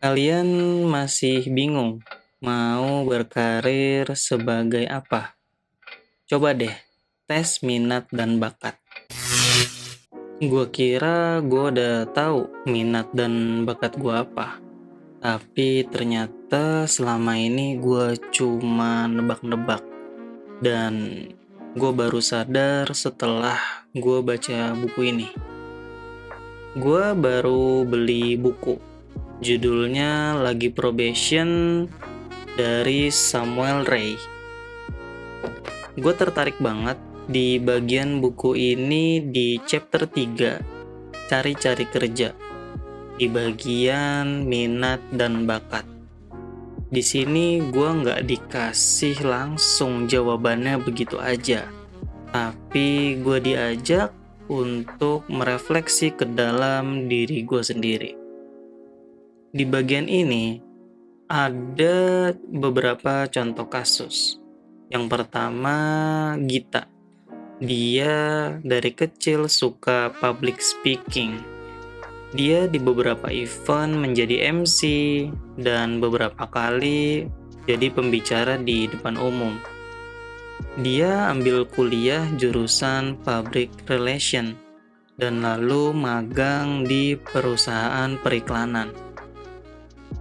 Kalian masih bingung mau berkarir sebagai apa? Coba deh tes minat dan bakat. Gua kira gua udah tahu minat dan bakat gua apa. Tapi ternyata selama ini gua cuma nebak-nebak. Dan gua baru sadar setelah gua baca buku ini. Gua baru beli buku. Judulnya lagi Probation dari Samuel Ray. Gue tertarik banget di bagian buku ini di chapter 3, cari-cari kerja, di bagian minat dan bakat. Di sini gue nggak dikasih langsung jawabannya begitu aja, tapi gue diajak untuk merefleksi ke dalam diri gue sendiri. Di bagian ini ada beberapa contoh kasus. Yang pertama, Gita. Dia dari kecil suka public speaking. Dia di beberapa event menjadi MC dan beberapa kali jadi pembicara di depan umum. Dia ambil kuliah jurusan public relation dan lalu magang di perusahaan periklanan.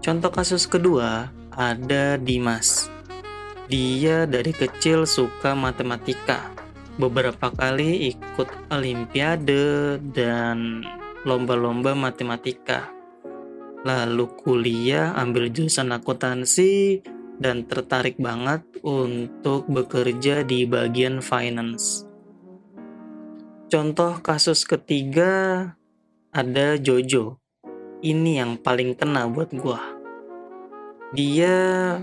Contoh kasus kedua ada Dimas. Dia dari kecil suka matematika. Beberapa kali ikut olimpiade dan lomba-lomba matematika. Lalu kuliah ambil jurusan akuntansi dan tertarik banget untuk bekerja di bagian finance. Contoh kasus ketiga ada Jojo. Ini yang paling kena buat gua. Dia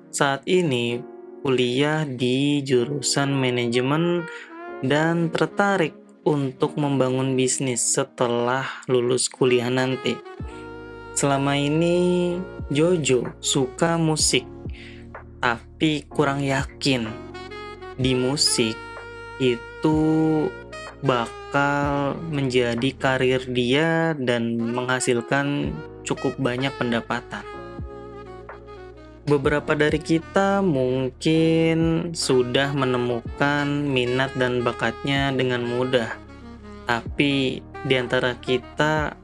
saat ini kuliah di jurusan manajemen dan tertarik untuk membangun bisnis setelah lulus kuliah nanti. Selama ini Jojo suka musik, tapi kurang yakin di musik itu bakal menjadi karir dia dan menghasilkan cukup banyak pendapatan. Beberapa dari kita mungkin sudah menemukan minat dan bakatnya dengan mudah, tapi di antara kita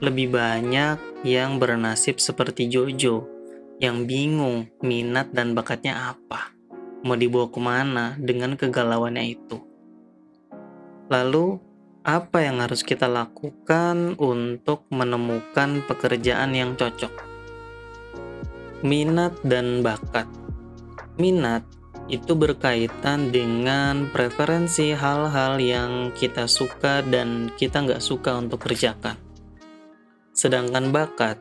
lebih banyak yang bernasib seperti Jojo, yang bingung minat dan bakatnya apa, mau dibawa kemana dengan kegalauannya itu. Lalu, apa yang harus kita lakukan untuk menemukan pekerjaan yang cocok? Minat dan bakat. Minat itu berkaitan dengan preferensi hal-hal yang kita suka dan kita nggak suka untuk kerjakan. Sedangkan bakat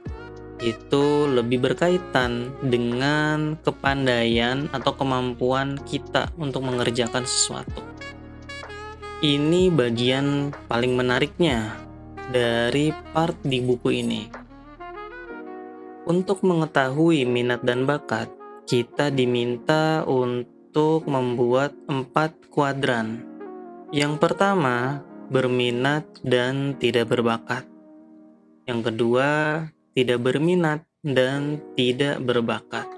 itu lebih berkaitan dengan kepandaian atau kemampuan kita untuk mengerjakan sesuatu. Ini bagian paling menariknya dari part di buku ini. Untuk mengetahui minat dan bakat, kita diminta untuk membuat 4 kuadran. Yang pertama, berminat dan tidak berbakat. Yang kedua, tidak berminat dan tidak berbakat.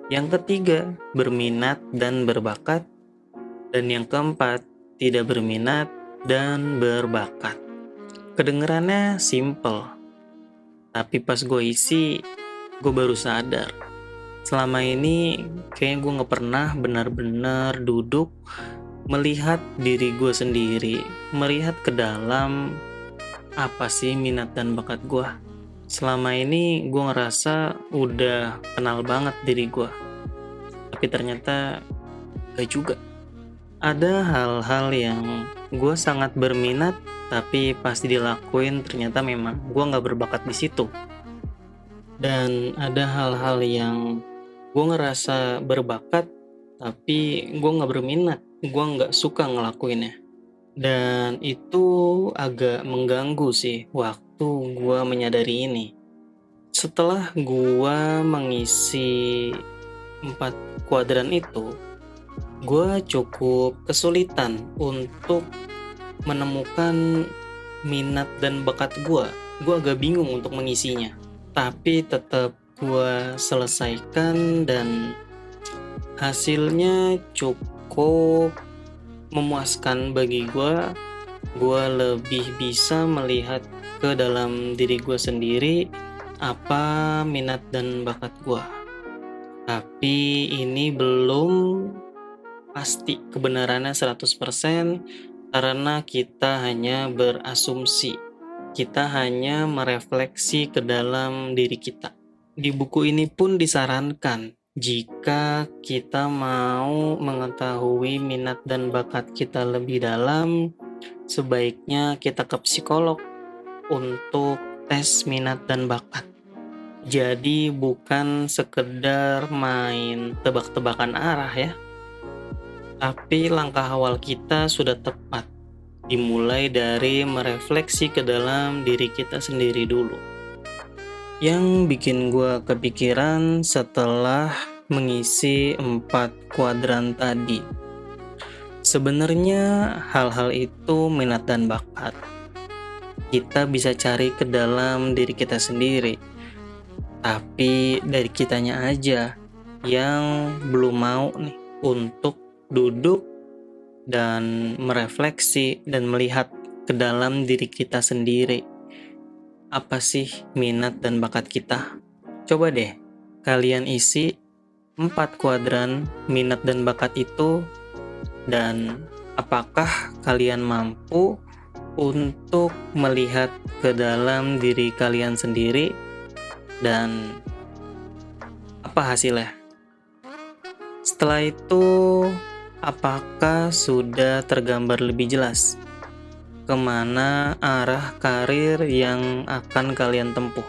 Yang ketiga, berminat dan berbakat. Dan yang keempat, tidak berminat dan berbakat. Kedengarannya simple, tapi pas gue isi, gue baru sadar. Selama ini kayaknya gue gak pernah benar-benar duduk melihat diri gue sendiri, melihat ke dalam apa sih minat dan bakat gue. Selama ini gue ngerasa udah kenal banget diri gue, tapi ternyata gak juga. Ada hal-hal yang gue sangat berminat, tapi pas dilakuin ternyata memang gue gak berbakat di situ. Dan ada hal-hal yang gue ngerasa berbakat, tapi gue gak berminat, gue gak suka ngelakuinnya. Dan itu agak mengganggu sih waktu gue menyadari ini. Setelah gue mengisi 4 kuadran itu, gue cukup kesulitan untuk menemukan minat dan bakat gue. Gue agak bingung untuk mengisinya. tapi tetap gue selesaikan dan hasilnya cukup memuaskan bagi gue. Gue lebih bisa melihat ke dalam diri gue sendiri apa minat dan bakat gue. Tapi ini belum pasti kebenarannya 100% karena kita hanya berasumsi. Kita hanya merefleksi ke dalam diri kita. Di buku ini pun disarankan jika kita mau mengetahui minat dan bakat kita lebih dalam, sebaiknya kita ke psikolog untuk tes minat dan bakat. Jadi bukan sekedar main tebak-tebakan arah ya. Tapi langkah awal kita sudah tepat. Dimulai dari merefleksi ke dalam diri kita sendiri dulu. Yang bikin gue kepikiran setelah mengisi 4 kuadran tadi. Sebenarnya hal-hal itu minat dan bakat. Kita bisa cari ke dalam diri kita sendiri. Tapi dari kitanya aja yang belum mau nih untuk duduk dan merefleksi dan melihat ke dalam diri kita sendiri. Apa sih minat dan bakat kita? Coba deh kalian isi 4 kuadran minat dan bakat itu, dan apakah kalian mampu untuk melihat ke dalam diri kalian sendiri dan apa hasilnya? Setelah itu, apakah sudah tergambar lebih jelas kemana arah karir yang akan kalian tempuh?